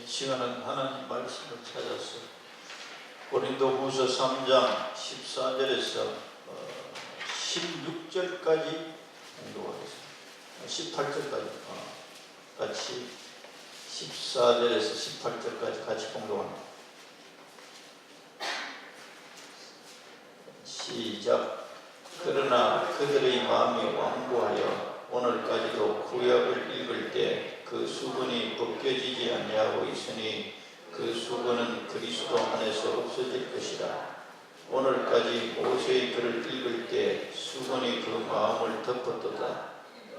이 시간은 하나님 말씀을 찾아서 고린도후서 3장 14절에서 16절까지 공부하겠습니다. 18절까지 같이 14절에서 18절까지 같이 공부합니다. 시작. 그러나 그들의 마음이 완고하여 오늘까지도 구약을 읽을 때 그 수건이 벗겨지지 아니하고 있으니 그 수건은 그리스도 안에서 없어질 것이라. 오늘까지 모세의 글을 읽을 때 수건이 그 마음을 덮었도다.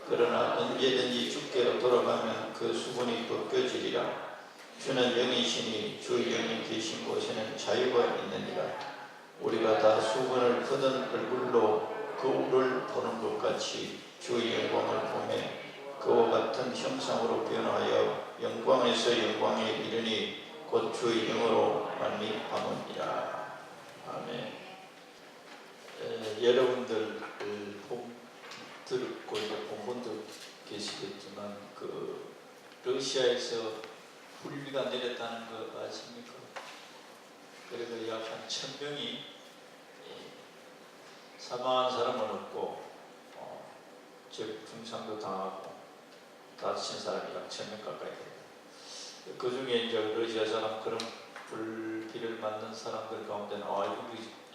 그러나 언제든지 주께로 돌아가면 그 수건이 벗겨지리라. 주는 영이시니 주 영이 계신 곳에는 자유가 있느니라. 우리가 다 수건을 벗은 얼굴로 거울을 보는 것 같이 주의 영광을 보매 그와 같은 형상으로 변화하여 영광에서 영광에 이르니 곧 주의 영으로 만미하느니라. 아멘. 여러분들 듣고 본 분도 계시겠지만 러시아에서 불비가 내렸다는 거 아십니까? 그래도 약 한 1000명이 사망한 사람은 없고 중상도 당하고 다친 사람이 약 1000명 가까이 됩니다. 그 중에 이제 러시아 사람 그런 불비를 맞는 사람들 가운데는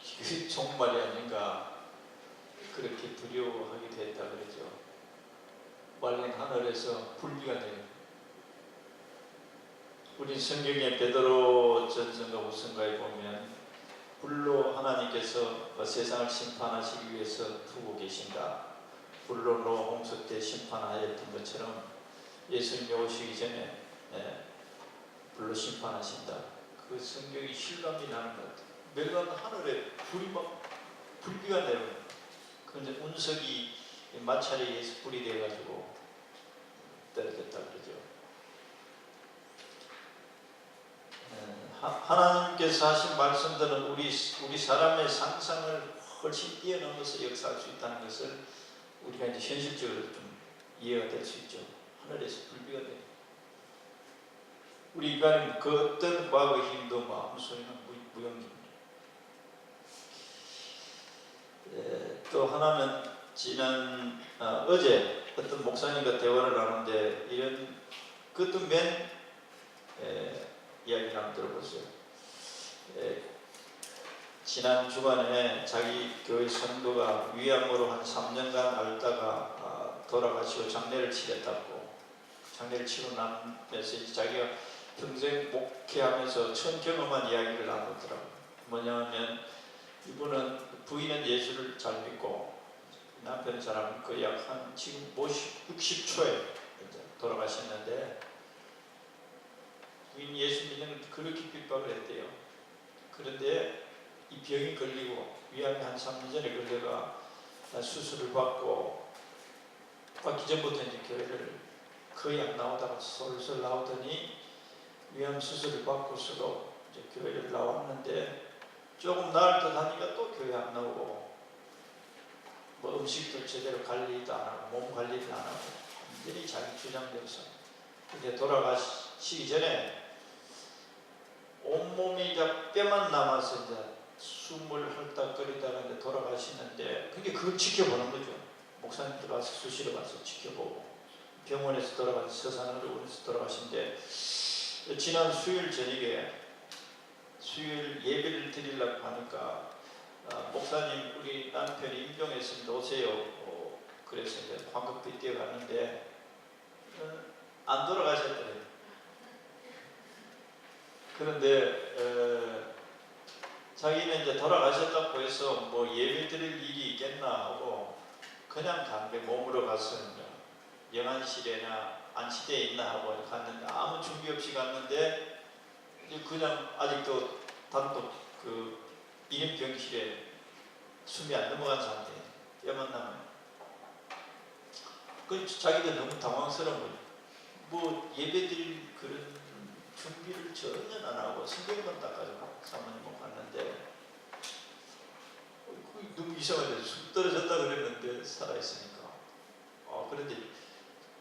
이게 정말이 아닌가 그렇게 두려워하게 됐다 그러죠. 맑은 하늘에서 불비가 내립니다. 우리 성경의 베드로 전서가 후서가에 보면 불로 하나님께서 세상을 심판하시기 위해서 두고 계신다. 불로 노아 홍수 때 심판하였던 것처럼 예수님이 오시기 전에 불로 심판하신다. 그 성경이 실감이 나는 것 같아요. 멸관 하늘에 불비가 내려옵니다. 그런데 운석이 마찰에 의해서 불이 돼가지고 떨어졌다 그러죠. 하나님께서 하신 말씀들은 우리 사람의 상상을 훨씬 뛰어넘어서 역사할 수 있다는 것을 우리가 이제 현실적으로 좀 이해가 될 수 있죠. 하늘에서 불비가 돼요. 우리 인간은 그 어떤 과거의 힘도 아무 소리나 무용입니다. 또 하나는 어제 어떤 목사님과 대화를 나누는데 그것도 맨 이야기를 한번 들어보세요. 지난 주간에 자기 교회 성도가 위암으로 한 3년간 앓다가 돌아가시고 장례를 치렀다고. 장례를 치고 나면서 자기가 평생 목회하면서 처음 경험한 이야기를 나누더라고요. 뭐냐면 이분은 부인은 예수를 잘 믿고 남편은 잘 안 믿고 약 한 지금 60초에 돌아가셨는데 부인 예수 믿는 그렇게 핍박을 했대요. 그런데 이 병이 걸리고 위암이 한 3년 전에 걸려가 수술을 받기 전부터 이제 교회를 거의 안 나오다가 솔솔 나오더니 위암 수술을 받고서도 이제 교회를 나왔는데 조금 나을 듯 하니까 또 교회 안 나오고 뭐 음식도 제대로 관리도 안 하고 몸 관리도 안 하고 완전히 자기 주장대로서 근데 돌아가시기 전에 온몸이 이제 뼈만 남아서 이제 숨을 헐떡거리다가 이제 돌아가시는데 그게 그걸 지켜보는 거죠. 목사님들 와서 수시로 가서 지켜보고 병원에서 서산의료원에서 돌아가신데 지난 수요일 저녁에 수요일 예배를 드리려고 하니까 목사님 우리 남편이 임종했습니다 오세요. 그래서 이제 황급히 뛰어갔는데 안 돌아가셨더래요. 그런데 자기는 이제 돌아가셨다고 해서 뭐 예배 드릴 일이 있겠나 하고 그냥 갔는데 몸으로 가서 영안실에나 안치대에 있나 하고 갔는데 아무 준비 없이 갔는데 그냥 아직도 단독 그 1인 병실에 숨이 안 넘어간 상태 뼈만 남아요. 그 자기도 너무 당황스러운 거예요. 뭐 예배 드릴 그런 준비를 전혀 안 하고 성경만 닦아주고 사모님 못 갔는데 너무 이상하게 쑥 떨어졌다 그랬는데 살아있으니까 그런데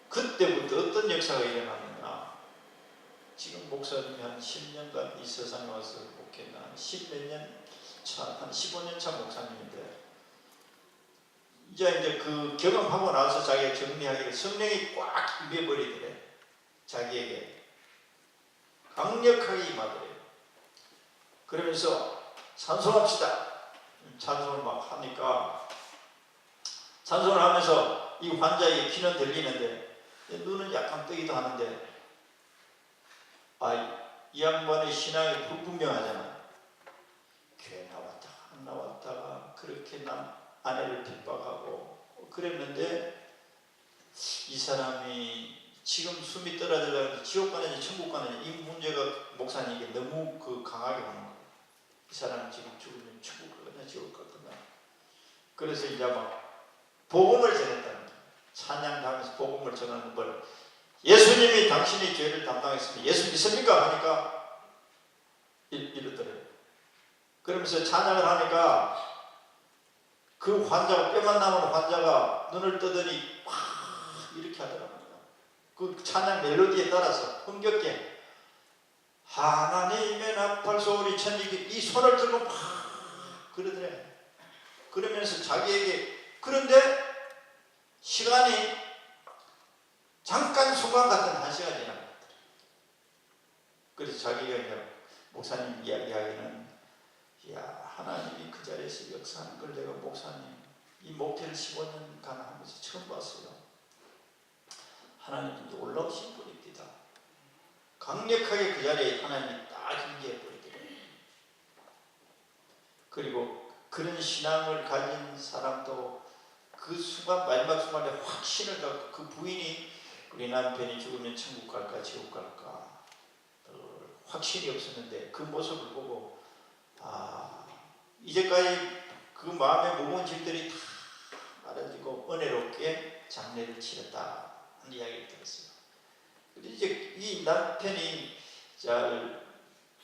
그때부터 어떤 역사가 일어나느냐 지금 목사님이 한 10년간 이 세상에 와서 목회나 한 10몇 년 차, 한 15년 차 목사님인데, 이제 그 경험하고 나서 자기가 정리하기를 성령이 꽉 임해버리더래. 자기에게 강력하게 임하더래. 그러면서 찬송합시다. 찬송을 막 하니까, 찬송을 하면서 이 환자에게 귀는 들리는데 눈은 약간 뜨기도 하는데, 이 양반의 신앙이 불분명하잖아. 교회 나왔다가 안 나왔다가 그렇게 아내를 핍박하고 그랬는데, 이 사람이 지금 숨이 떨어지려고 지옥 가는지 천국 가는지 이 문제가 목사님에게 너무 강하게 오는 거예요. 이 사람은 지금 죽으면 천국 가거나 지옥 가거나. 그래서 이제 막 복음을 전했다는 거예요. 찬양하면서 복음을 전하는 걸, 예수님이 당신의 죄를 담당했습니다. 예수 믿습니까? 하니까 이러더래요. 그러면서 찬양을 하니까 그 환자가, 뼈만 남은 환자가 눈을 뜨더니 막 이렇게 하더라고요. 그 찬양 멜로디에 따라서 흥겹게 하나님의 나팔 소리 천지기, 이 손을 들고 막 그러더래. 그러면서 자기에게, 그런데 시간이 잠깐 순간 같은 한 시간이 지나갔더래. 그래서 자기가 이제 목사님 이야기하기는, 야, 하나님이 그 자리에서 역사하는 걸 내가 목사님 이 목회를 15년간 하면서 처음 봤어요. 하나님이 놀라우신 분입니다. 강력하게 그 자리에 하나님이 딱 임재해 버리더래요. 그리고 그런 신앙을 가진 사람도 그 순간, 마지막 순간에 확신을 갖고, 그 부인이 우리 남편이 죽으면 천국 갈까 지옥 갈까 확신이 없었는데 그 모습을 보고, 이제까지 그 마음의 무거운 짐들이 다 알아지고 은혜롭게 장례를 치렀다 하는 이야기를 들었어요. 그런데 이제 이 남편이 잘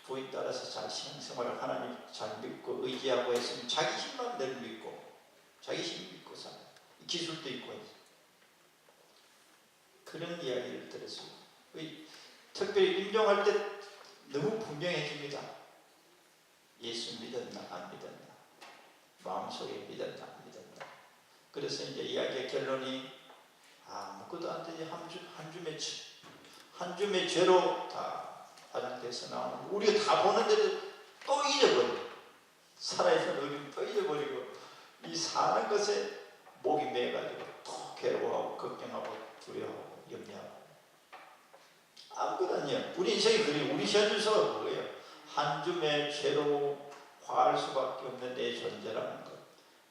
부인 따라서 잘 신앙생활을 하나님 잘 믿고 의지하고 했으면 자기 힘만 늘 믿고, 자기 힘 믿고 살아요. 기술도 있고 해서. 그런 이야기를 들었어요. 특별히 임종할 때 너무 분명해집니다. 예수 믿었나 안 믿었나, 마음속에 믿었나 안 믿었나. 그래서 이제 이야기의 결론이 아무것도 안 되지, 한 줌의 죄로 다 화장돼서 나오는, 우리가 다 보는데도 또 잊어버리고, 살아있는 우리는 또 잊어버리고, 이 사는 것에 목이 매가지고 또 괴로워하고 걱정하고 두려워하고 염려하고. 아무것도 아니에요. 우리 인생이 그래요. 우리 현주소가 그거예요. 한 줌의 죄로 화할 수밖에 없는 내 존재라는 것.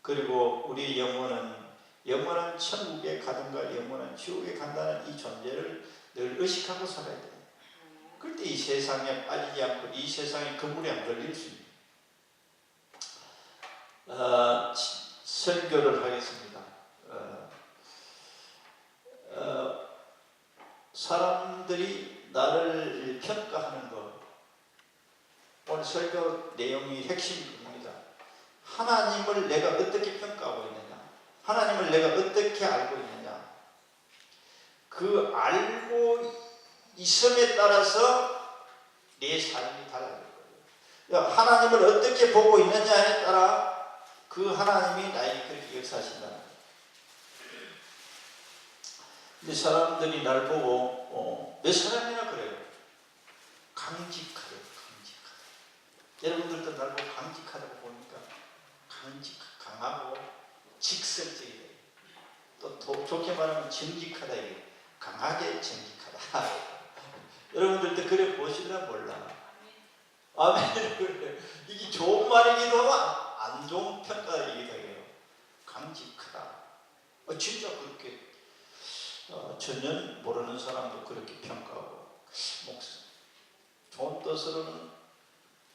그리고 우리 영원한 천국에 가든가 영원한 지옥에 간다는 이 존재를 늘 의식하고 살아야 돼요. 그럴 때 이 세상에 빠지지 않고 이 세상에 그물에 안 걸릴 수 있는 설교를 하겠습니다. 사람들이 나를 평가하는 것, 오늘 설교 내용이 핵심입니다. 하나님을 내가 어떻게 평가하고 있느냐, 하나님을 내가 어떻게 알고 있느냐, 그 알고 있음에 따라서 내 삶이 달라질 거예요. 하나님을 어떻게 보고 있느냐에 따라 그 하나님이 나에게 그렇게 역사하신다는 거예요. 근데 사람들이 날 보고 몇 사람이나 그래요. 강직하다. 여러분들도 날 보고 강직하다고 보니까 강하고 직설적이다. 또 좋게 말하면 정직하다. 강하게 정직하다. 여러분들도 그래 보시려나 몰라. 아멘. 그래. 이게 좋은 말이기도 하고 안 좋은 평가이기도 해요. 강직하다. 진짜 그렇게 전혀 모르는 사람도 그렇게 평가하고, 좋은 뜻으로는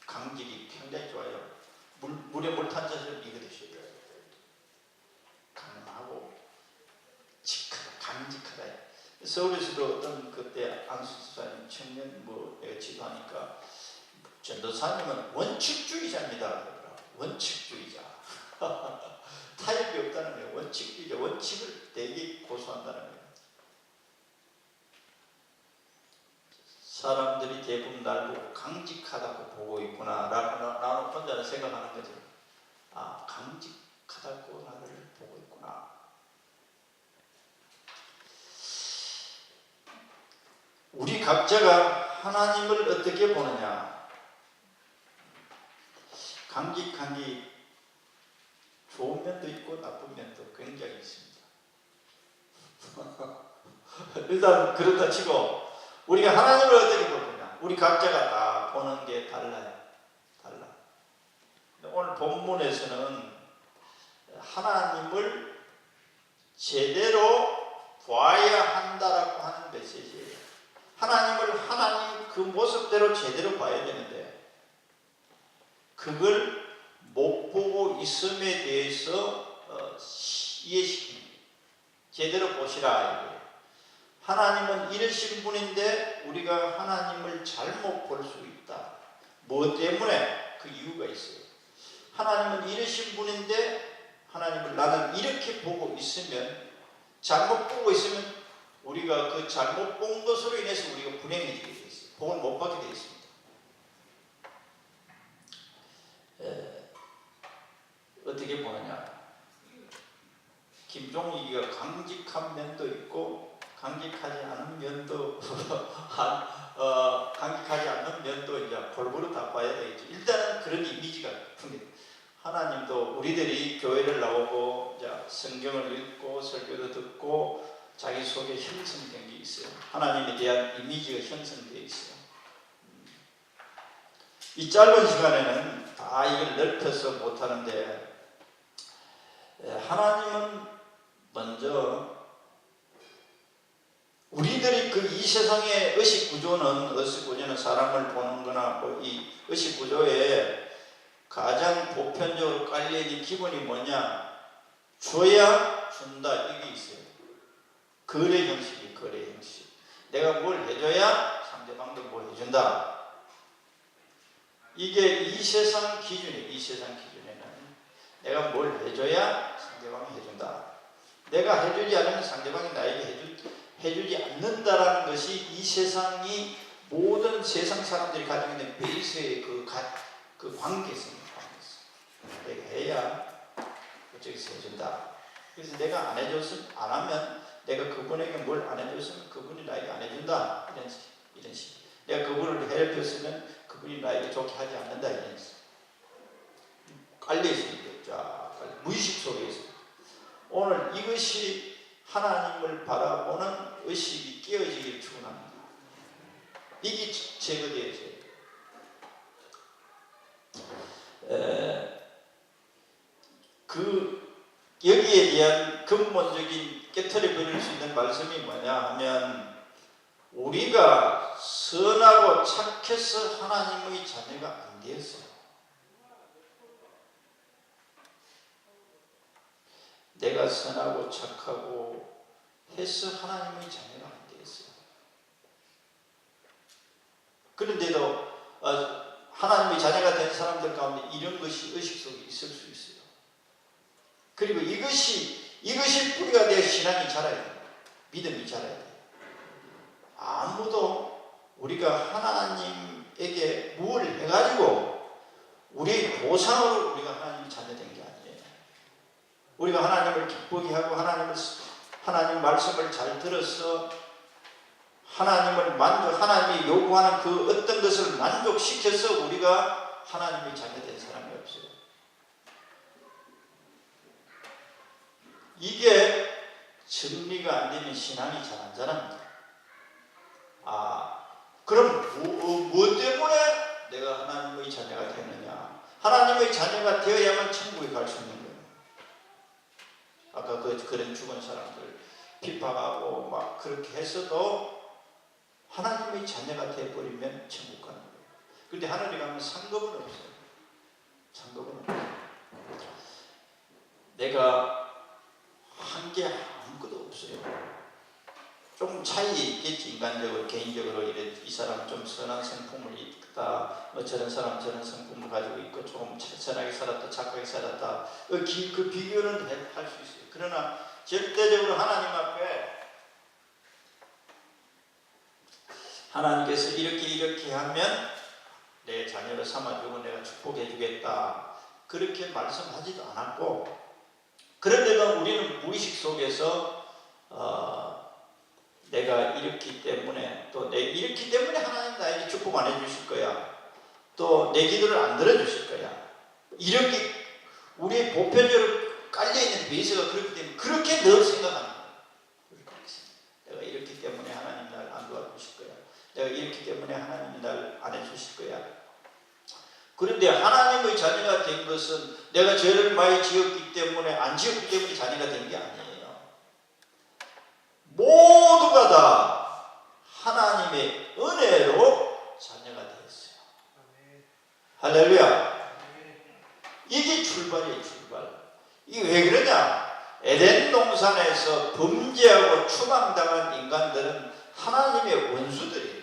강직이 굉장히 좋아요. 물에 물 탄 자처럼 익어드셔야 돼요. 강하고 직하다, 강직하다. 서울에서도 어떤 그때 안수사님 청년 내가 지도하니까, 전도사님은 원칙주의자입니다. 원칙주의자. 타협이 없다는 거예요. 원칙주의자. 원칙을 되게 고수한다는 거예요. 사람들이 대부분 날 보고 강직하다고 보고 있구나 라고 나는 혼자는 생각하는 거죠. 아, 강직하다고 나를 보고 있구나. 우리 각자가 하나님을 어떻게 보느냐. 강직한 게 좋은 면도 있고 나쁜 면도 굉장히 있습니다. 일단 그렇다 치고 우리가 하나님을 어떻게 보느냐. 우리 각자가 다 보는 게 달라요. 달라. 오늘 본문에서는 하나님을 제대로 봐야 한다라고 하는 메시지예요. 하나님을 하나님 그 모습대로 제대로 봐야 되는데 그걸 못 보고 있음에 대해서 이해시킵니다. 제대로 보시라. 하나님은 이러신 분인데 우리가 하나님을 잘못 볼 수 있다. 뭐 때문에? 그 이유가 있어요. 하나님은 이러신 분인데 하나님을 나는 이렇게 보고 있으면, 잘못 보고 있으면 우리가 그 잘못 본 것으로 인해서 우리가 불행해지게 되어 있어요. 복을 못 받게 되어 있습니다. 어떻게 보느냐. 김종익이가 강직한 면도 있고 강직하지 않은 면도 강직하지 않는 면도 이제 골고루 다 봐야 되겠죠. 일단은 그런 이미지가 큽니다. 하나님도 우리들이 교회를 나오고 이제 성경을 읽고 설교도 듣고 자기 속에 형성된 게 있어요. 하나님에 대한 이미지가 형성되어 있어요. 이 짧은 시간에는 다 이걸 넓혀서 못하는데, 하나님은 먼저 우리들이 그 이 세상의 의식구조는 사람을 보는 거나 이 의식구조에 가장 보편적으로 깔려있는 기본이 뭐냐? 줘야 준다. 이게 있어요. 거래 형식이 거래 형식. 내가 뭘 해줘야 상대방도 뭘 해준다. 이게 이 세상 기준이에요. 이 세상 기준에는 내가 뭘 해줘야 상대방이 해준다. 내가 해주지 않으면 상대방이 나에게 해주지 않는다라는 것이 이 세상이 모든 세상 사람들이 가지고 있는 베이스의 그 관계성입니다. 내가 해야 그쪽에서 해준다. 그래서 내가 안 해줬으면, 안 하면 내가 그분에게 뭘 안 해줬으면 그분이 나에게 안 해준다. 이런 식. 내가 그분을 해롭혔으면 그분이 나에게 좋게 하지 않는다. 이런 식. 깔려있습니다. 자, 무의식 속에 있습니다. 오늘 이것이 하나님을 바라보는 의식이 깨어지기를 축원합니다. 이게 제거되어져요. 여기에 대한 근본적인 깨트려 버릴 수 있는 말씀이 뭐냐 하면, 우리가 선하고 착해서 하나님의 자녀가 안 되었어요. 내가 선하고 착하고 해서 하나님의 자녀가 안 되었어요. 그런데도 하나님의 자녀가 된 사람들 가운데 이런 것이 의식 속에 있을 수 있어요. 그리고 이것이 뿌리가 되어 신앙이 자라야 돼요. 믿음이 자라야 돼요. 아무도 우리가 하나님에게 무엇을 해가지고 우리의 보상으로 우리가 하나님 자녀된 게 아니에요. 우리가 하나님을 기쁘게 하고 하나님 말씀을 잘 들어서 하나님이 요구하는 그 어떤 것을 만족시켜서 우리가 하나님의 자녀된 사람이 없어요. 이게 정리가 안 되면 신앙이 잘 안 자랍니다. 그럼 무엇 때문에 내가 하나님의 자녀가 되느냐? 하나님의 자녀가 되어야만 천국에 갈 수 있는 거예요. 아까 그런 죽은 사람들 핍박하고 막 그렇게 했어도 하나님의 자녀가 되어버리면 천국 가는 거예요. 그런데 하늘에 가면 상급은 없어요. 상급은 없어요. 내가 한 게 아무것도 없어요. 조금 차이 있겠지. 인간적으로, 개인적으로 이 사람 좀 선한 성품을 있다, 저런 사람 저런 성품을 가지고 있고 조금 선하게 살았다, 착하게 살았다, 그 비교는 할 수 있어요. 그러나 절대적으로 하나님 앞에 하나님께서 이렇게 하면 내 자녀를 삼아주고 내가 축복해 주겠다, 그렇게 말씀하지도 않았고, 그런데도 우리는 무의식 속에서 내가 이렇기 때문에, 또 내 이렇기 때문에 하나님 나에게 축복 안 해주실 거야, 또 내 기도를 안 들어주실 거야, 이렇게 우리의 보편적으로 깔려있는 베이스가 그렇기 때문에 그렇게 늘 생각하는 거야. 내가 이렇기 때문에 하나님 날 안 도와주실 거야, 내가 이렇기 때문에 하나님이 날 안 해주실 거야. 그런데 하나님의 자녀가 된 것은 내가 죄를 많이 지었기 때문에, 안 지었기 때문에 자녀가 된 게 아니에요. 모두가 다 하나님의 은혜로 자녀가 되었어요. 할렐루야. 이게 출발이에요, 출발. 이게 왜 그러냐? 에덴 동산에서 범죄하고 추방당한 인간들은 하나님의 원수들이에요.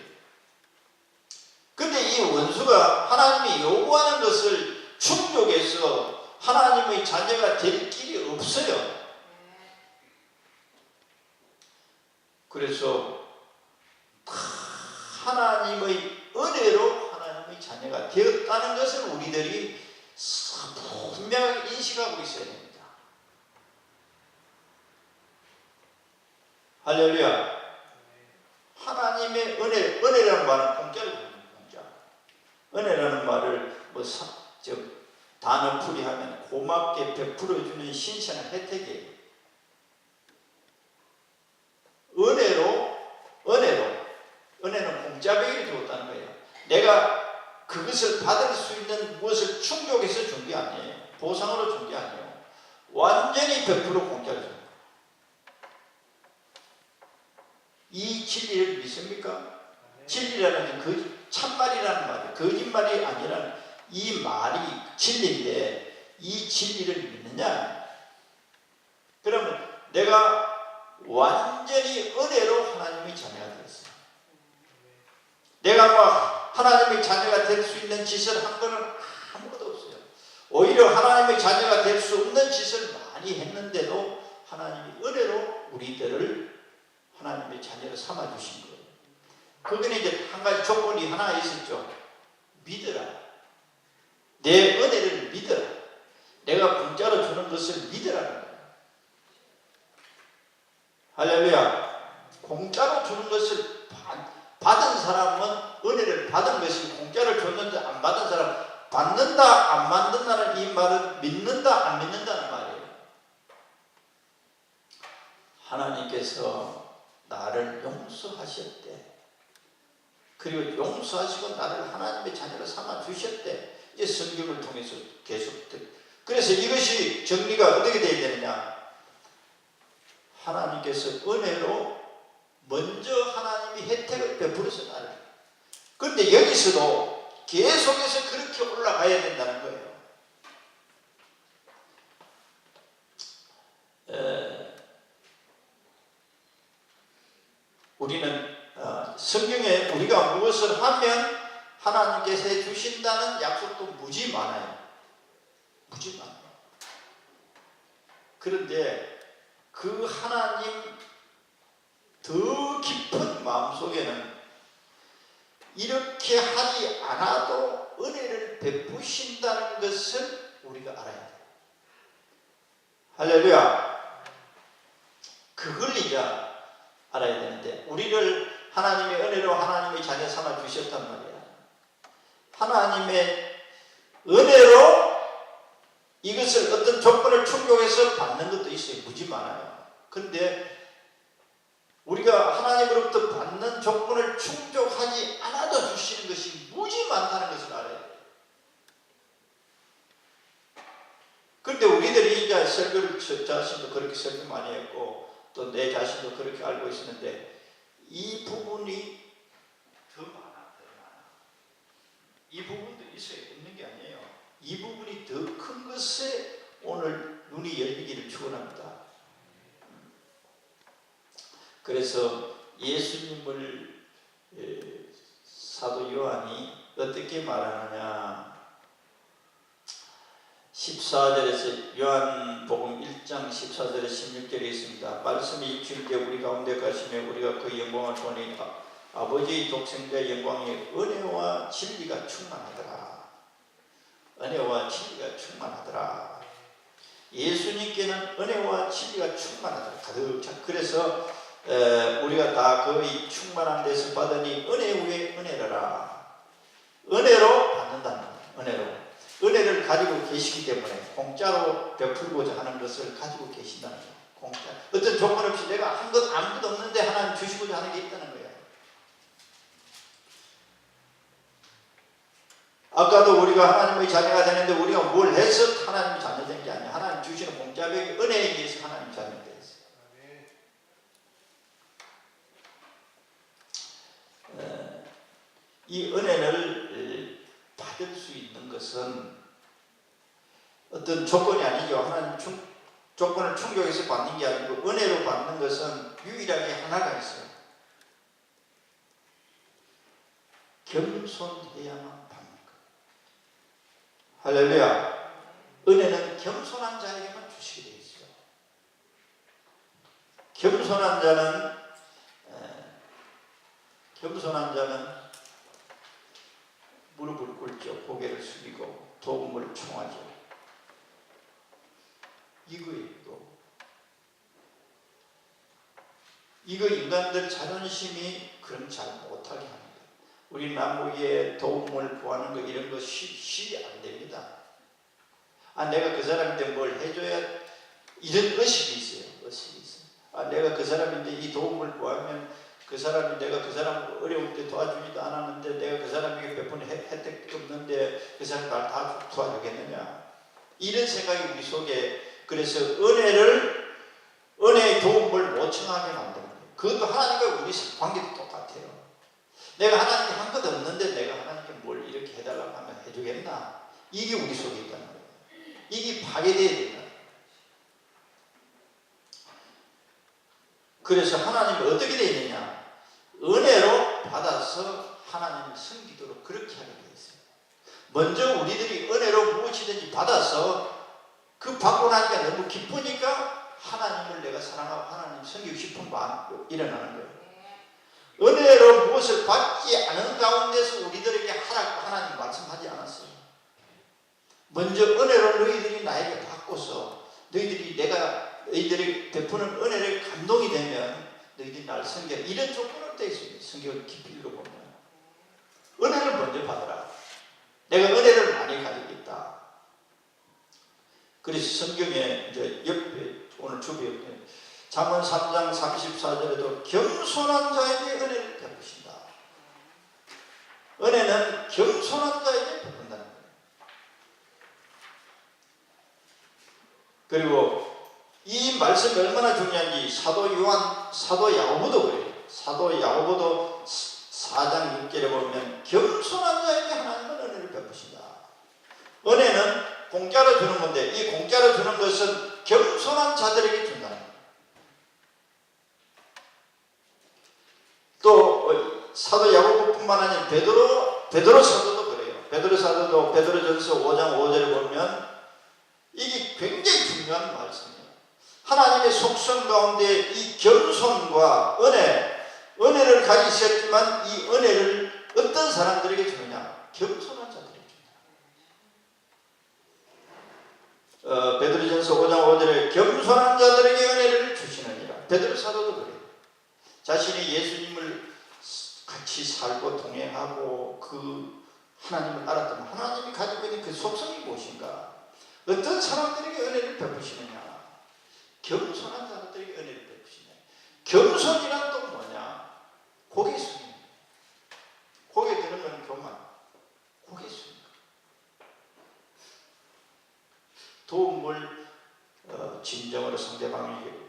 근데 이 원수가 하나님이 요구하는 것을 충족해서 하나님의 자녀가 될 길이 없어요. 그래서 하나님의 은혜로 하나님의 자녀가 되었다는 것을 우리들이 분명하게 인식하고 있어야 됩니다. 할렐루야. 하나님의 은혜라는 말은 공짜로 주는 공짜. 은혜라는 말을 단어 풀이하면 고맙게 베풀어주는 신선한 혜택이에요. 은혜는 공짜배기를 주었다는 거예요. 내가 그것을 받을 수 있는 무엇을 충족해서 준 게 아니에요. 보상으로 준 게 아니에요. 완전히 100% 공짜로 준 거예요. 이 진리를 믿습니까? 진리라는 게 참말이라는 말이에요. 거짓말이 아니라는, 이 말이 진리인데 이 진리를 믿느냐? 그러면 내가 완전히 은혜로 하나님의 자녀가 되었어요. 내가 하나님의 자녀가 될 수 있는 짓을 한 거는 아무것도 없어요. 오히려 하나님의 자녀가 될 수 없는 짓을 많이 했는데도 하나님이 은혜로 우리들을 하나님의 자녀를 삼아주신 거예요. 거기는 이제 한 가지 조건이 하나 있었죠. 믿으라. 내 은혜를 믿어라. 내가 공짜로 주는 것을 믿으라는 거예요. 할렐루야. 공짜로 주는 것을 받은 사람은, 은혜를 받은 것이 공짜로 줬는데 안 받은 사람, 받는다 안 받는다는 이 말은 믿는다 안 믿는다는 말이에요. 하나님께서 나를 용서하셨대. 그리고 용서하시고 나를 하나님의 자녀로 삼아 주셨대. 이제 성경을 통해서 계속. 그래서 이것이 정리가 어떻게 되어야 되느냐? 하나님께서 은혜로 먼저 하나님이 혜택을 베풀어서 나를. 그런데 여기서도 계속해서 그렇게 올라가야 된다는 거예요. 우리는 성경에 우리가 무엇을 하면 하나님께서 해주신다는 약속도 무지 많아요. 무지 많아요. 그런데 그 하나님 더 깊은 마음속에는 이렇게 하지 않아도 은혜를 베푸신다는 것을 우리가 알아야 돼요. 할렐루야. 그걸 이제 알아야 되는데, 우리를 하나님의 은혜로 하나님의 자녀 삼아 주셨단 말이야. 하나님의 은혜로 이것을 어떤 조건을 충족해서 받는 것도 있어요. 무지 많아요. 그런데 우리가 하나님으로부터 받는 조건을 충족하지 않아도 주시는 것이 무지 많다는 것을 알아야 돼요. 그런데 우리들이 이제 설교를 저 자신도 그렇게 설교 많이 했고 또 내 자신도 그렇게 알고 있었는데, 이 부분이 더 많아. 이 부분도 있어요. 없는 게 아니에요. 이 부분이 더 큰 것에 오늘 눈이 열리기를 축원합니다. 그래서 예수님을 사도 요한이 어떻게 말하느냐, 14절에서 요한복음 1장 14절에 16절에 있습니다. 말씀이 일주일 때 우리 가운데 가시며 우리가 그 영광을 보니 아버지의 독생자의 영광에 은혜와 진리가 충만하더라. 은혜와 진리가 충만하더라. 예수님께는 은혜와 진리가 충만하더라. 가득 차. 그래서 우리가 다 거의 충만한 데서 받으니 은혜 위에 은혜라. 은혜로 받는다는 거예요. 은혜로. 은혜를 가지고 계시기 때문에 공짜로 베풀고자 하는 것을 가지고 계신다는 거예요. 공짜. 어떤 조건 없이 내가 한 것 아무것도 없는데 하나님 주시고자 하는 게 있다는 거예요. 아까도 우리가 하나님의 자녀가 되는데 우리가 뭘 해서 하나님의 자녀 된 게 아니야. 하나님 주시는 공짜백의 은혜에 의해서 하나님 자녀 되었어요. 이 은혜를 받을 수 있는 것은 어떤 조건이 아니죠. 하나님 조건을 충족해서 받는 게 아니고 은혜로 받는 것은 유일하게 하나가 있어요. 겸손해야만 받는 것. 할렐루야. 은혜는 겸손한 자에게만 주시게 되어 있어요. 겸손한 자는 무릎을 꿇죠. 고개를 숙이고 도움을 청하죠. 이거 인간들 자존심이 그럼 잘 못하게 합니다. 우리 나무에 도움을 구하는 거 이런 거 쉬 안 됩니다. 내가 그 사람인데 뭘 해줘야 이런 의식이 있어요. 내가 그 사람인데 이 도움을 구하면 그 사람이 내가 그 사람 어려울 때 도와주지도 않았는데 내가 그 사람에게 베푼 혜택도 없는데 그 사람 날 다 도와주겠느냐. 이런 생각이 우리 속에. 그래서 은혜의 도움을 못 청하게 만드는 거예요. 그것도 하나님과 우리 관계도 똑같아요. 내가 하나님께 한 것 없는데 내가 하나님께 뭘 이렇게 해달라고 하면 해주겠나? 이게 우리 속에 있다는 거예요. 이게 파괴되어야 된다. 그래서 하나님은 어떻게 되어 있느냐? 은혜로 받아서 하나님을 섬기도록 그렇게 하게 되어 있어요. 먼저 우리들이 은혜로 무엇이든지 받아서 그 받고 나니까 너무 기쁘니까 하나님을 내가 사랑하고 하나님 섬기고 싶은 마음이 일어나는 거예요. 은혜로 무엇을 받지 않은 가운데서 우리들에게 하라고 하나님 말씀하지 않았어요. 먼저 은혜로 너희들이 나에게 받고서 너희들이 베푸는 은혜를 감동이 되면 너희들이 나를 섬겨. 이런 조건으로 되어 있습니다. 성경을 깊이 읽어보면 은혜를 먼저 받아라. 내가 은혜를 많이 가지고 있다. 그래서 성경에 이제 옆에 오늘 주변에 잠언 3장 34절에도 겸손한 자에게 은혜를 베푸신다. 은혜는 겸손한 자에게 베푼다는 거예요. 그리고 이 말씀이 얼마나 중요한지 사도 야고보도 그래요. 사도 야고보도 4장 6절에 보면 겸손한 자에게 하나님은 은혜를 베푸신다. 은혜는 공짜로 주는 건데 이 공짜로 주는 것은 겸손한 자들에게 준다는 거예요. 또 사도 야고보뿐만 아니라 베드로 사도도 그래요. 베드로 사도도 베드로전서 5장 5절에 보면 이게 굉장히 중요한 말씀이에요. 하나님의 속성 가운데 이 겸손과 은혜를 가지셨지만 이 은혜를 어떤 사람들에게 주느냐? 겸손한 자들에게 준다. 베드로전서 5장 5절에 겸손한 자들에게 은혜를 주시느니라. 베드로 사도도 그래요. 자신이 예수님을 같이 살고 동행하고 그 하나님을 알았다면 하나님이 가지고 있는 그 속성이 무엇인가? 어떤 사람들에게 은혜를 베푸시느냐? 겸손한 사람들에게 은혜를 베푸시느냐? 겸손이란 또 뭐냐? 고개 숙이는 거예요. 고개 드는 건 교만. 고개 숙이는 거예요. 도움을 진정으로 상대방에게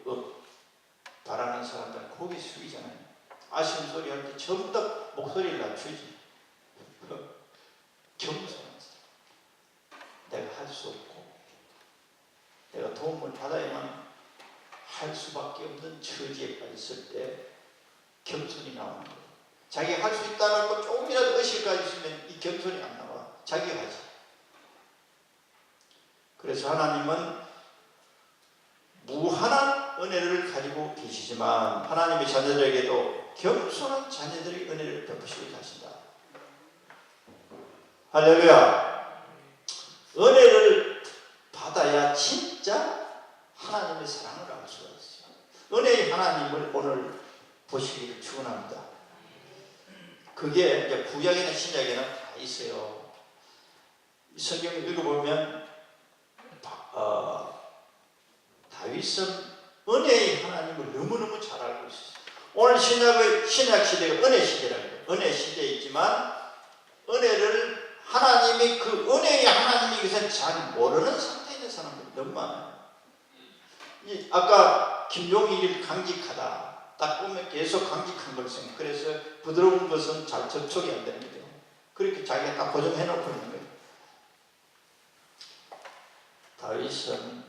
바라는 사람들은 고개 숙이잖아요. 아쉬운 소리 할 때 전부 다 목소리를 낮추지. 겸손한 사람. 내가 할 수 없고 내가 도움을 받아야만 할 수밖에 없는 처지에 빠졌을 때 겸손이 나오는 거예요. 자기가 할 수 있다는 거 조금이라도 의식가 있으면 이 겸손이 안 나와. 자기가 하지. 그래서 하나님은 무한한 은혜를 가지고 계시지만 하나님의 자녀들에게도 겸손한 자녀들이 은혜를 베푸시고 하신다. 할렐루야. 은혜를 받아야 진짜 하나님의 사랑을 알 수가 있어요. 은혜의 하나님을 오늘 보시기를 축원합니다. 그게 이제 구약이나 신약에는 다 있어요. 성경을 읽어보면 다윗은 은혜의 하나님을 너무너무 잘 알고 있었어요. 오늘 신약 시대가 은혜 시대라고 해요. 은혜 시대이지만 은혜를 하나님이 그 은혜의 하나님이 것을 잘 모르는 상태에 있는 사람들이 너무 많아요. 아까 김용일을 강직하다. 딱 보면 계속 강직한 걸 생각. 그래서 부드러운 것은 잘 접촉이 안 되는 거죠. 그렇게 자기가 딱 고정해 놓고 있는 거예요. 다윗은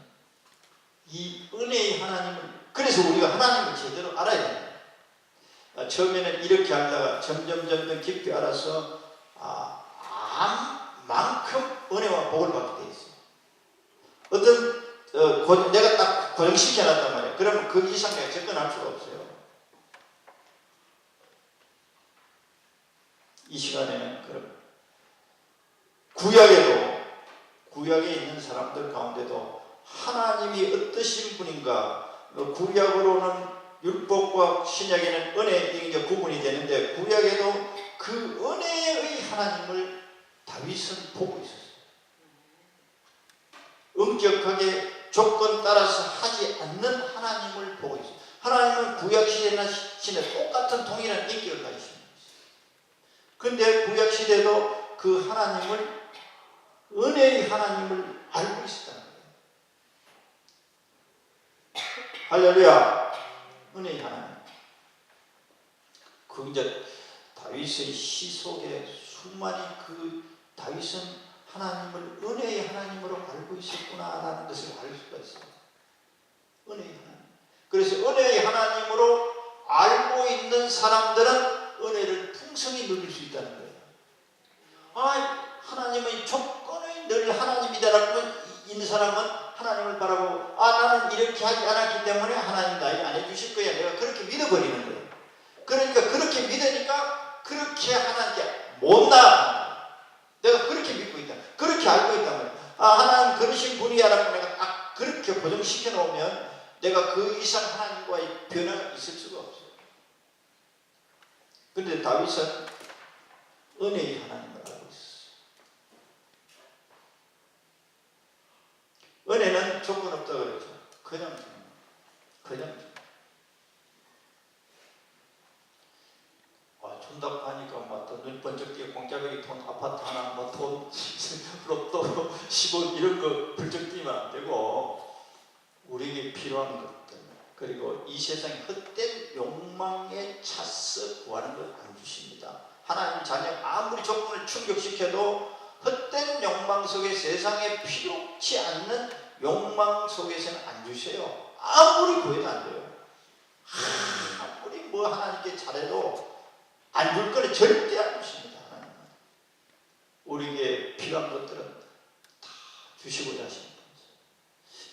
이 은혜의 하나님을, 그래서 우리가 하나님을 제대로 알아야 됩니다. 처음에는 이렇게 하다가 점점 깊이 알아서 암만큼 은혜와 복을 받게 돼 있어요. 어떤 내가 딱 고정시켜 놨단 말이에요. 그러면 그 이상 내가 접근할 수가 없어요. 이 시간에는 그럼 구약에 있는 사람들 가운데도 하나님이 어떠신 분인가, 구약으로는 율법과 신약에는 은혜의 구분이 되는데 구약에도 그 은혜의 하나님을 다윗은 보고 있었어요. 엄격하게 조건 따라서 하지 않는 하나님을 보고 있어요. 하나님은 구약 시대나 신약 똑같은 동일한 인격을 가지십니다. 그런데 구약 시대도 그 하나님을, 은혜의 하나님을 알고 있었다는 거예요. 할렐루야. 은혜의 하나님. 그 이제 다윗의 시 속에 수많이 다윗은 하나님을 은혜의 하나님으로 알고 있었구나라는 것을 알 수가 있어요. 은혜의 하나님. 그래서 은혜의 하나님으로 알고 있는 사람들은 은혜를 풍성히 누릴 수 있다는 거예요. 하나님의 조건이 늘 하나님이다라고 있는 사람은 하나님을 바라보고 나는 이렇게 하지 않았기 때문에 하나님 나에게 안 해주실 거야. 내가 그렇게 믿어버리는 거예요. 그러니까 그렇게 믿으니까 그렇게 하나님께 못 나아간다. 내가 그렇게 믿고 있다. 그렇게 알고 있단 말이야. 하나님 그러신 분이야라고 내가 딱 그렇게 고정시켜 놓으면 내가 그 이상 하나님과의 변화가 있을 수가 없어요. 그런데 다윗은 은혜의 하나님을 알고 있어요. 은혜는 조건 없다고 그러죠. 그냥 준다고 하니까 눈 번쩍 띄고 공짜배기 돈 아파트 하나 돈 로또 10억 이런 거 번쩍 뛰면 안 되고 우리에게 필요한 것들, 그리고 이 세상의 헛된 욕망에 차서 구하는 걸 안 주십니다. 하나님 자녀 아무리 조건을 충족시켜도 헛된 욕망 속에, 세상에 필요치 않는 욕망 속에서는 안 주세요. 아무리 구해도 안 돼요. 아무리 하나님께 잘해도 안 줄 거는 절대 안 주십니다. 하나님은 우리에게 필요한 것들은 다 주시고자 하십니다.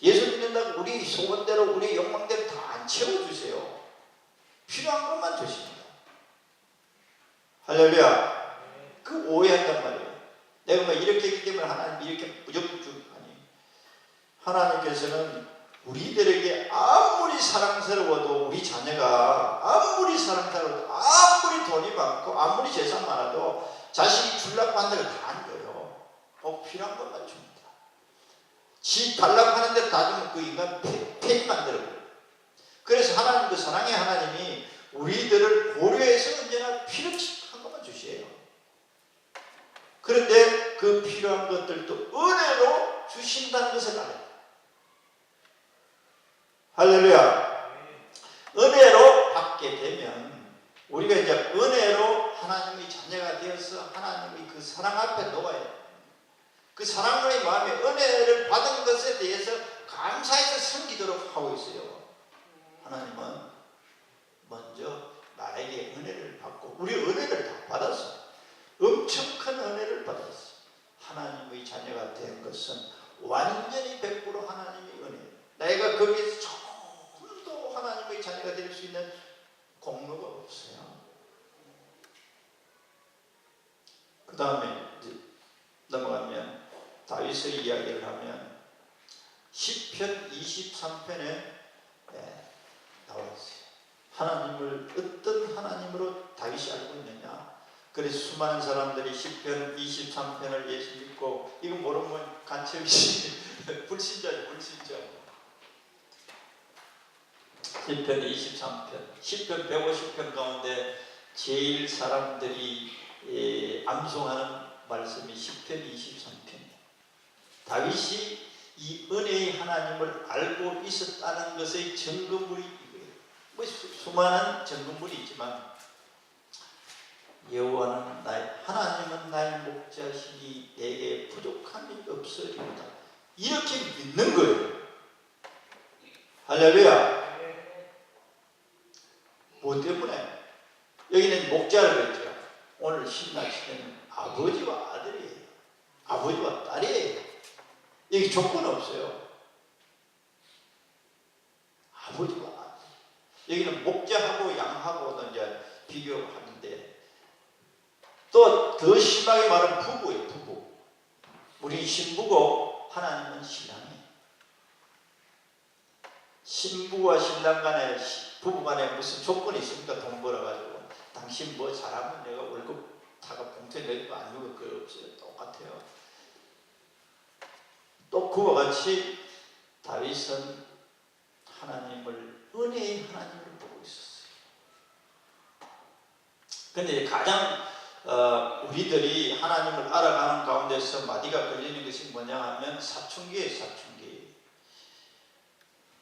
예수 믿는다고 우리 소원대로 우리 욕망대로 다 안 채워주세요. 필요한 것만 주십니다. 할렐루야. 그 오해한단 말이에요. 내가 이렇게 했기 때문에 하나님 이렇게 무조건 아니, 하나님께서는 우리들에게 아무리 사랑스러워도, 우리 자녀가 아무리 사랑스러워도, 아무리 돈이 많고 아무리 재산 많아도 자식이 주려고 한다고 다 안 줘요. 필요한 것만 줍니다. 지 달라고 하는 대로 다 주면 그 인간 폐기 만들어버려요. 그래서 하나님, 그 사랑의 하나님이 우리들을 고려해서 언제나 필요한 것만 주시에요. 그런데 그 필요한 것들도 은혜로 주신다는 것을 알아요. 할렐루야. 은혜로 받게 되면 우리가 이제 은혜로 하나님의 자녀가 되어서 하나님의 그 사랑 앞에 놓아야 돼요. 그 사랑의 마음에 은혜를 받은 것에 대해서 감사해서 섬기도록 하고 있어요. 하나님은 먼저 나에게 은혜를 받고, 우리 은혜를 다 받았어. 엄청 큰 은혜를 받았어. 하나님의 자녀가 된 것은 완전히 100% 하나님의 은혜. 내가 거기에서 조금도 하나님의 자녀가 될 수 있는 공로가 없어요. 그 다음에 넘어가면 다윗의 이야기를 하면 시편 23편에 나와 있어요. 하나님을 어떤 하나님으로 다윗이 알고 있느냐. 그래서 수많은 사람들이 시편 23편을 예수 믿고 이거 모르면 간첩이지 불신자죠. 불신자. 시편 23편, 시편 150편 가운데 제일 사람들이 암송하는 말씀이 시편 23편이에요. 다윗이 이 은혜의 하나님을 알고 있었다는 것의 증거물이 이거예요. 뭐 수많은 증거물이 있지만 여호와는 하나님은 나의 목자시니 내게 부족함이 없으리로다. 이렇게 믿는 거예요. 할렐루야. 뭐 때문에? 여기는 목자를 했죠. 오늘 신나시는 아버지와 아들이에요. 아버지와 딸이에요. 여기 조건 없어요. 아버지와 아들. 여기는 목자하고 양하고도 이제 비교하는데 또 더 심하게 말하면 부부예요. 부부. 우리 신부고 하나님은 신랑이에요. 신부와 신랑 간에 부부 간에 무슨 조건이 있습니까? 돈 벌어가지고 당신 뭐 잘하면 내가 월급 다가 봉투에 넣을 거 아니고 그거 없어요. 똑같아요. 또 그와 같이 다윗은 하나님을 은혜의 하나님을 보고 있었어요. 근데 가장 우리들이 하나님을 알아가는 가운데서 마디가 걸리는 것이 뭐냐 하면 사춘기예요. 사춘기.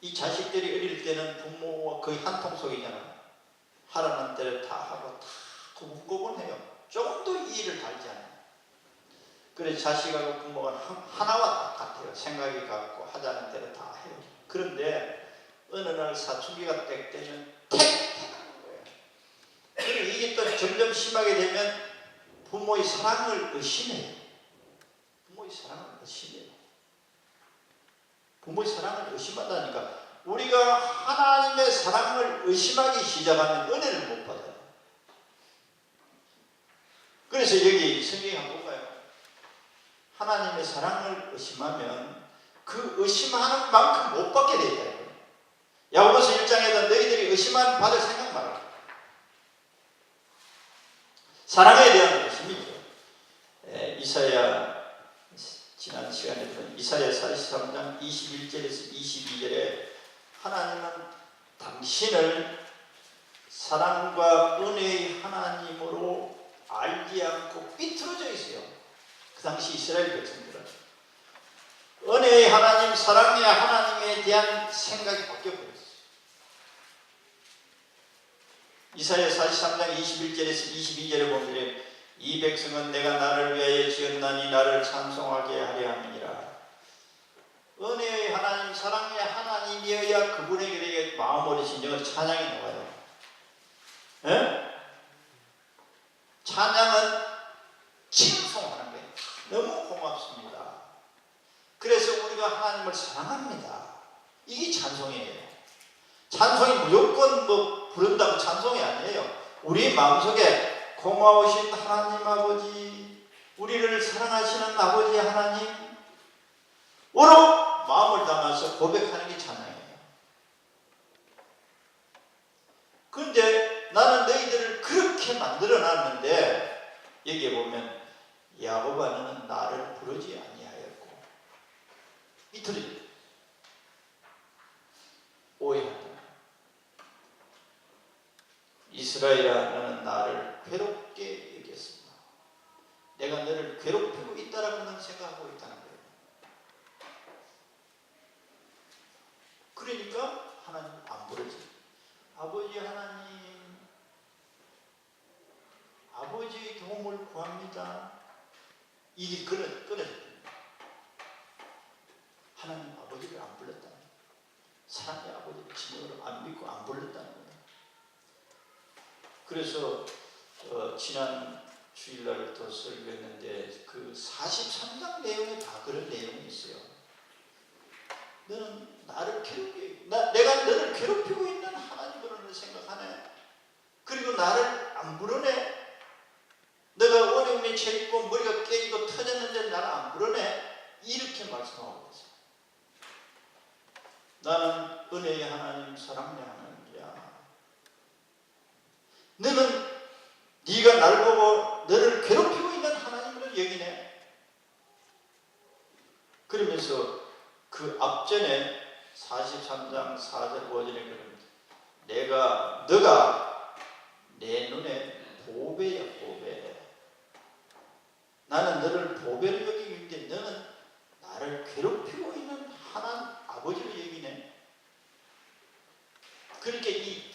이 자식들이 어릴 때는 부모와 거의 한 통 속이잖아요. 하라는 대로 다 하고 다 고분고분해요. 조금도 이의를 달지 않아요. 그래서 자식하고 부모가 하나와 같아요. 생각이 같고 하자는 대로 다 해요. 그런데 어느 날 사춘기가 딱 되면 택하는 거예요. 그리고 이게 또 점점 심하게 되면 부모의 사랑을 의심해요. 부모의 사랑을 의심해요. 부모의 사랑을 의심하다니까 우리가 하나님의 사랑을 의심하기 시작하면 은혜를 못 받아요. 그래서 여기 성경에 한번 볼까요? 하나님의 사랑을 의심하면 그 의심하는 만큼 못 받게 되어 있다. 야고보서 1장에도 너희들이 의심만 받을 생각 말라. 사랑에 대한 의심이죠. 이사야 지난 시간에 들은 이사야 43장 21절에서 22절에 하나님은 당신을 사랑과 은혜의 하나님으로 알지 않고 삐뚤어져 있어요. 그 당시 이스라엘 백성들은 은혜의 하나님, 사랑의 하나님에 대한 생각이 바뀌어버렸어요. 이사야 43장 21절에서 22절에 보면 이 백성은 내가 나를 위하여 지었나니 나를 찬송하게 하려 함이니라. 은혜의 하나님, 사랑의 하나님이어야 그분에게 마음으로 진정한 찬양이 나와요. 에? 찬양은 칭송하는 거예요. 너무 고맙습니다. 그래서 우리가 하나님을 사랑합니다. 이게 찬송이에요. 찬송이 무조건 뭐 부른다고 찬송이 아니에요. 우리 마음속에 고마우신 하나님 아버지, 우리를 사랑하시는 아버지 하나님, 오로 마음을 담아서 고백하는 게 찬양이에요. 그런데 나는 너희들을 그렇게 만들어 놨는데 여기에 보면 야곱아 너는 나를 부르지 아니하였고 이틀이 오해한다. 이스라엘아 너는 나를 괴롭게 여겼습니다. 내가 너를 괴롭히고 있다라고 너는 생각하고 있다는 거예요. 그러니까 하나님 안 부르지. 아버지 하나님, 아버지의 도움을 구합니다. 일이 끊어집니다. 하나님 아버지를 안 불렀다는 거예요. 사랑의 아버지를 진정으로 안 믿고 안 불렀다는 거예요. 그래서 지난 주일날 또 설교했는데 그 43장 내용에 다 그런 내용이 있어요. 너는 나를 괴롭게, 내가 너를 괴롭히고 있는 하나님 그리고 나를 안 부르네? 내가 어려움에 처했고 머리가 깨지고 터졌는데 나를 안 부르네? 이렇게 말씀하고 있어요. 나는 은혜의 하나님, 사랑의 하나님이야. 너는 네가 날 보고 너를 괴롭히고 있는 하나님으로 여기네. 그러면서 그 앞전에 43장 4절 5절에 그럽니다. 너가 내 눈에 보배야, 보배. 나는 너를 보배로 여기고 있는데 너는 나를 괴롭히고 있는 하나님 아버지로 여기네. 그렇게 이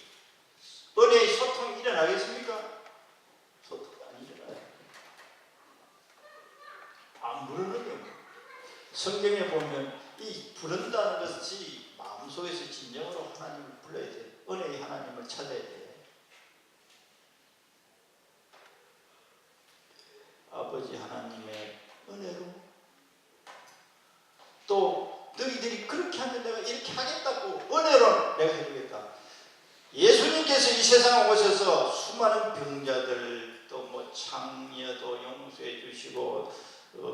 은혜의 소통이 일어나겠습니까? 소통이 안 일어나요. 안 부르는 거예요. 성경에 보면 이 부른다는 것이 마음속에서 진정으로 하나님을 불러야 돼. 은혜의 하나님을 찾아야 돼. 아버지 하나님의 은혜로 또 너희들이 그렇게 하면 내가 이렇게 하겠다고 은혜로 내가 해주겠다. 예수님께서 이 세상에 오셔서 수많은 병자들 또 뭐 창녀도 용서해 주시고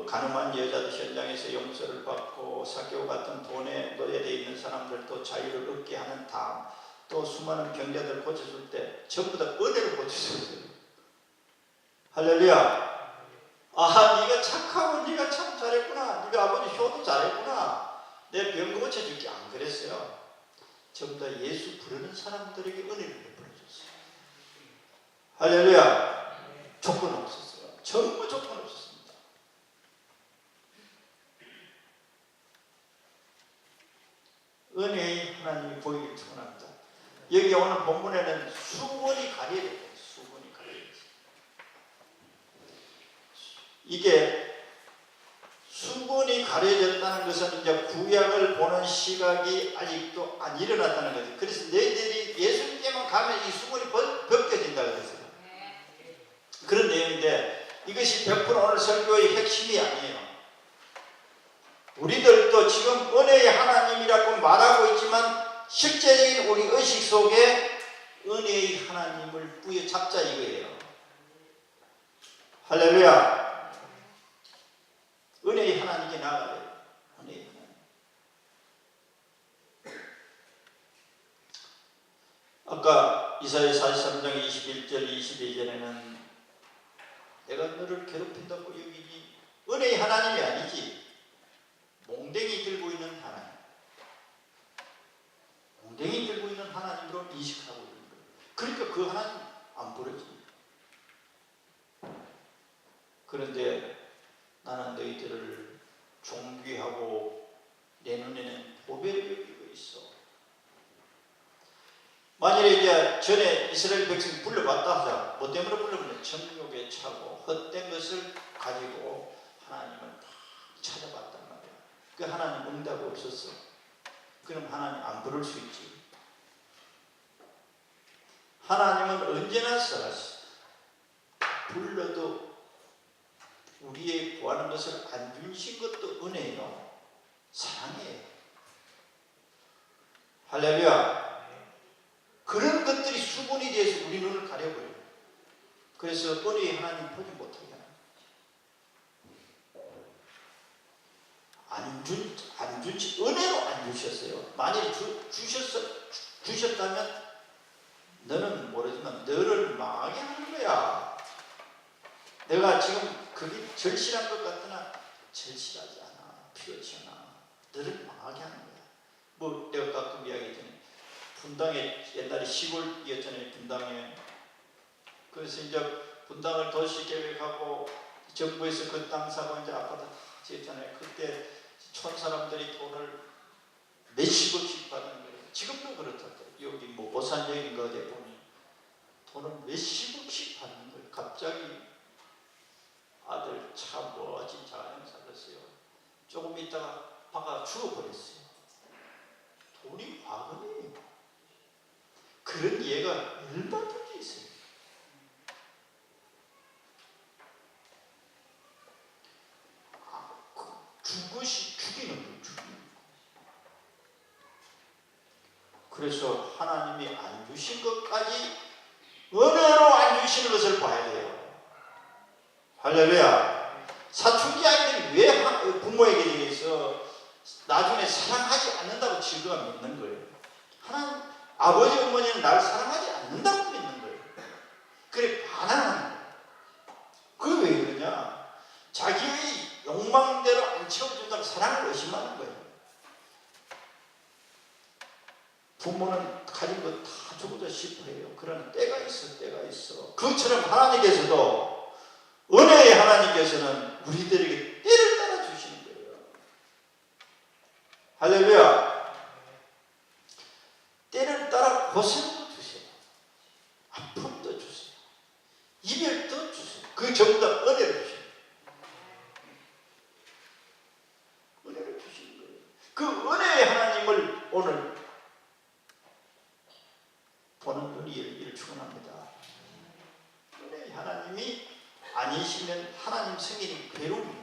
가늠한 여자도 현장에서 용서를 받고 사개오 같은 돈에 노예되어 있는 사람들도 자유를 얻게 하는 또 수많은 병자들 고쳐줄 때 전부 다 은혜로 고쳐줬어요. 할렐루야. 아, 네가 착하고 네가 참 잘했구나. 네가 아버지 효도 잘했구나. 내 병 고쳐줄게. 안 그랬어요. 전부 다 예수 부르는 사람들에게 은혜를 베풀어줬어요. 할렐루야. 조건 없었어요. 전부 조건 없었습니다. 은혜의 하나님이 보이길 축원합니다. 여기 오늘 본문에는 수건이 가려야 돼요. 수건이 가려야 돼요. 이게 수건이 가려졌다는 것은 이제 구약을 보는 시각이 아직도 안 일어났다는 거죠. 그래서 너희들이 예수님께만 가면 이 수건이 벗겨진다 그랬어요. 그런 내용인데 이것이 100% 오늘 설교의 핵심이 아니에요. 우리들도 지금 은혜의 하나님이라고 말하고 있지만 실제적인 우리 의식 속에 은혜의 하나님을 부여잡자 이거예요. 할렐루야. 은혜의 하나님께 나아가야 돼요. 은혜의 하나님. 아까 이사야 43장 21절 22절에는 내가 너를 괴롭힌다고 여기니 은혜의 하나님이 아니지 몽댕이 들고 있는 하나님, 몽댕이 들고 있는 하나님으로 인식하고 있는 거예요. 그러니까 그 하나님 안 부르지. 그런데 나는 너희들을 존귀하고 내 눈에는 보배를 여기고 있어. 만일에 이제 전에 이스라엘 백성이 불러봤다 하자. 뭐 때문에 불러보냐? 정욕에 차고 헛된 것을 가지고 하나님을 막 찾아봤단 말이야. 그 하나님 응답이 없었어. 그럼 하나님 안 부를 수 있지. 하나님은 언제나 살았어. 불러도 우리의 구하는 것을 안 주신 것도 은혜예요. 사랑이에요. 할렐루야. 그런 것들이 수분이 돼서 우리 눈을 가려버려요. 그래서 은혜의 하나님 보지 못하게 하는 거예요. 은혜로 안 주셨어요. 만일 주셨다면 너는 모르지만 너를 망하게 하는 거야. 내가 지금 그게 절실한 것 같으나 절실하지 않아. 필요치 않아. 너를 망하게 하는 거야. 뭐 내가 가끔 이야기했더니 분당에 옛날에 시골이었잖아요. 분당에. 그래서 이제 분당을 도시 계획하고 정부에서 그 땅 사고 이제 아파트 다 지었잖아요. 그때 촌 사람들이 돈을 몇십억씩 받는 거예요. 지금도 그렇다고. 여기 뭐 오산역인가 어디 보니 돈을 몇십억씩 받는 거예요. 갑자기 아들 차 멋진 자녀 살았어요. 조금 있다가 박아 죽어버렸어요. 돈이 과금이에요. 그런 예가 얼마든지 있어요. 죽이는 거예요. 죽이는 거. 그래서 하나님이 안 주신 것까지 은혜로 안 주시는 것을 봐야 돼요. 할렐루야. 사춘기 아이들이 왜 부모에게 대해서 나중에 사랑하지 않는다고 지금 믿는 거예요? 하나님, 아버지 어머니는 나를 사랑하지 않는다고 믿는 거예요. 그래 반항하는 거예요. 그게 왜 그러냐? 자기의 욕망대로 안 채워준다고 사랑을 의심하는 거예요. 부모는 가진 거 다 주고자 싶어해요. 그런 때가 있어, 때가 있어. 그처럼 하나님께서도, 은혜의 하나님께서는 우리들에게 때를 따라 주시는 거예요. 할렐루야. 때를 따라 고생도 주세요. 아픔도 주세요. 이별도 주세요. 그 전부 다 은혜를 주세요. 은혜를 주시는 거예요. 그 은혜의 하나님을 오늘 보는 눈이 축원합니다. 은혜의 하나님이 아니시면 하나님 승인이 괴로움이에요.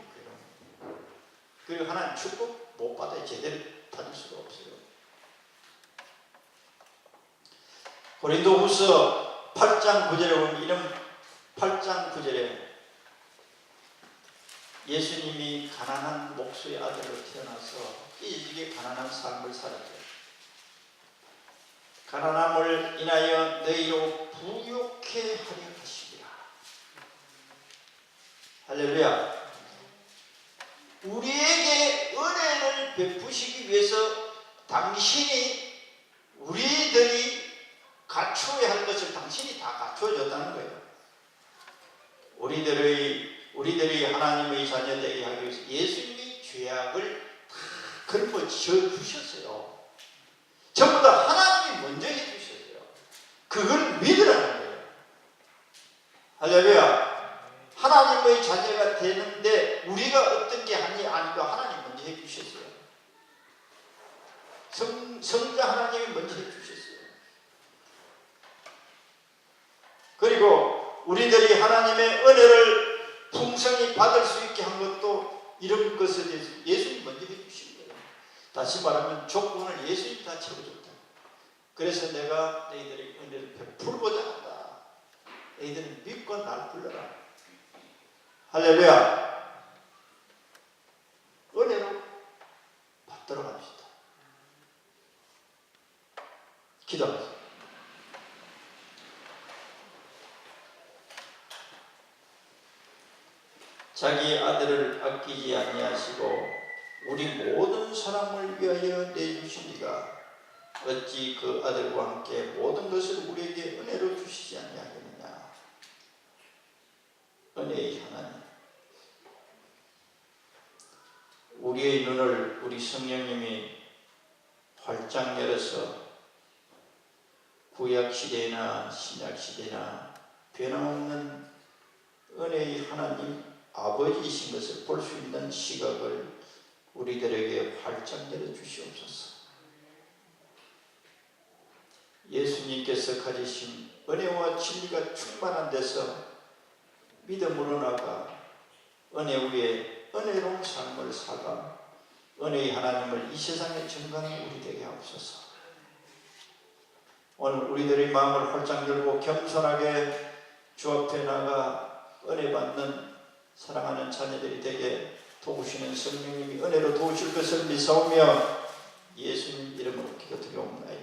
그리고 하나님 축복 못 받아야 제대로 받을 수가 없어요. 고린도후서 8장 9절에 보면 이런 8장 9절에 예수님이 가난한 목수의 아들로 태어나서 찢어지게 가난한 삶을 살았죠. 가난함을 인하여 너희로 부욕해 하려 하시리라. 할렐루야. 우리에게 은혜를 베푸시기 위해서 당신이 우리들이 갖추어야 할 것을 당신이 다 갖추어줬다는 거예요. 우리들이 하나님의 자녀되게 하기 위해서 예수님이 죄악을 다 걸고 지어주셨어요. 전부 다 하나님이 먼저 해주셨어요. 그걸 믿으라는 거예요. 할렐루야. 하나님의 자녀가 되는데 우리가 어떤 게 아니까 하나님 먼저 해주셨어요. 성자 하나님이 먼저 해주셨어요. 그리고 우리들이 하나님의 은혜를 풍성히 받을 수 있게 한 것도 이런 것에 대해서 예수님 먼저 해주신 거예요. 다시 말하면 조건을 예수님이 다 채워줬다. 그래서 내가 너희들의 은혜를 베풀고자 한다. 너희들은 믿고 날 불러라. 할렐루야. 은혜로 받도록 합시다. 기도하세요. 자기 아들을 아끼지 아니하시고 우리 모든 사람을 위하여 내주시니가 어찌 그 아들과 함께 모든 것을 우리에게 은혜로 주시지 아니하겠느냐. 은혜의 하나님, 우리의 눈을 우리 성령님이 활짝 열어서 구약시대나 신약시대나 변함없는 은혜의 하나님 아버지이신 것을 볼 수 있는 시각을 우리들에게 활짝 열어주시옵소서. 예수님께서 가지신 은혜와 진리가 충만한 데서 믿음으로 나가 은혜 위에 은혜로운 삶을 살아 은혜의 하나님을 이 세상에 증거하는 우리 되게 하옵소서. 오늘 우리들의 마음을 활짝 열고 겸손하게 주 앞에 나가 은혜 받는 사랑하는 자녀들이 되게 도우시는 성령님이 은혜로 도우실 것을 믿사오며 예수님 이름으로 기도드리옵나이다.